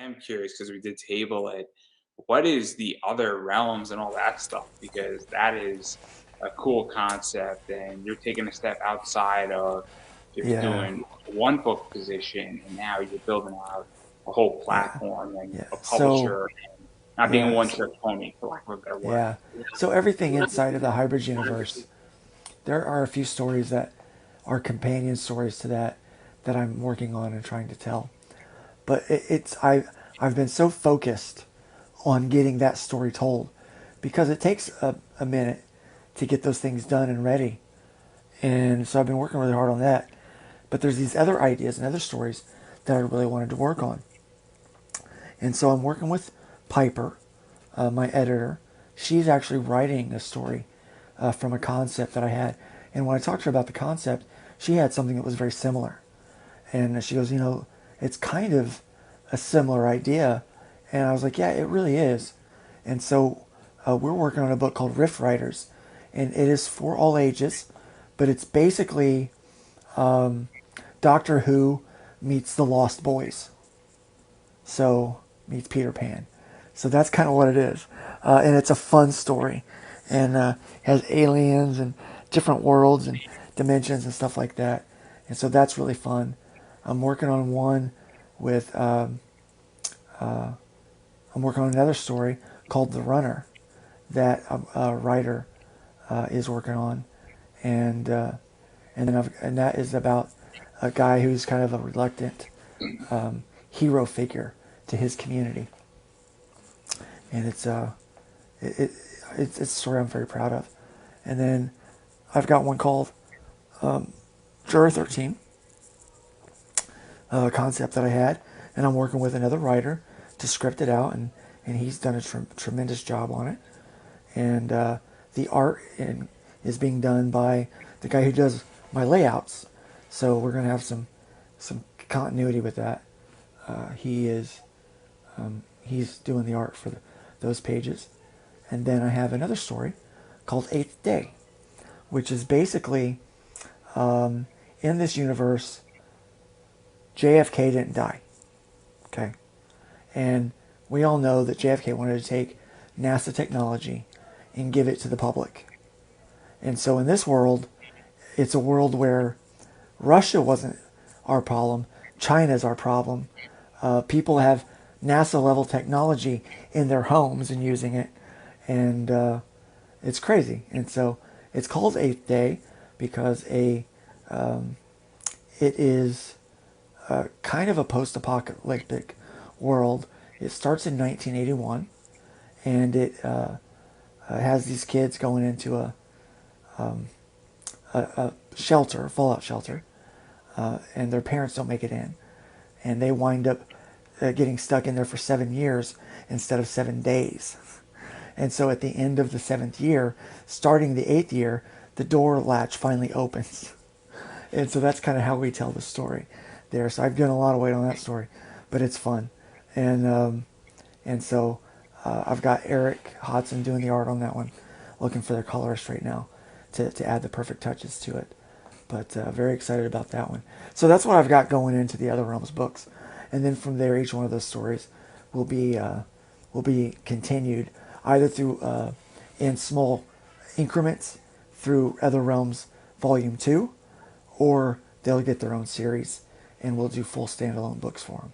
am curious because we did table it. What is the other realms and all that stuff? Because that is a cool concept, and you're taking a step outside of just Yeah, doing one book position, and now you're building out a whole yeah, platform and yeah. a So, publisher, and not being a yeah, one-trick pony, for lack of a better word. yeah. So everything inside of the Hybrid universe, there are a few stories that are companion stories to that that I'm working on and trying to tell. But I've been so focused on getting that story told because it takes a minute to get those things done and ready. And so I've been working really hard on that. But there's these other ideas and other stories that I really wanted to work on. And so I'm working with Piper, my editor. She's actually writing a story from a concept that I had. And when I talked to her about the concept, she had something that was very similar. And she goes, it's kind of a similar idea. And I was like, yeah, it really is. And so we're working on a book called Rift Riders. And it is for all ages, but it's basically Doctor Who meets the Lost Boys. So meets Peter Pan. So that's kind of what it is. And it's a fun story. And has aliens and different worlds and dimensions and stuff like that. And so that's really fun. I'm working on one with, I'm working on another story called The Runner that a writer is working on. And, and that is about a guy who's kind of a reluctant hero figure to his community. And it, it, it's a story I'm very proud of. And then I've got one called Juror 13, a concept that I had, and I'm working with another writer to script it out, and he's done a tremendous job on it. And the art is being done by the guy who does my layouts, so we're going to have some continuity with that. He is he's doing the art for those pages. And then I have another story called Eighth Day, which is basically in this universe, JFK didn't die. Okay. And we all know that JFK wanted to take NASA technology and give it to the public. And so in this world, it's a world where Russia wasn't our problem, China's our problem. People have NASA level technology in their homes and using it. And it's crazy. And so it's called Eighth Day because it is kind of a post-apocalyptic world. It starts in 1981, and it has these kids going into a shelter, fallout shelter, and their parents don't make it in, and they wind up getting stuck in there for 7 years instead of 7 days. And so at the end of the seventh year, starting the eighth year, the door latch finally opens. And so that's kind of how we tell the story there. So I've given a lot of weight on that story, but it's fun. And so I've got Eric Hodson doing the art on that one, looking for their colorist right now to add the perfect touches to it. But very excited about that one. So that's what I've got going into the Other Realms books. And then from there, each one of those stories will be continued either through in small increments through Other Realms Volume 2, or they'll get their own series and we'll do full standalone books for them.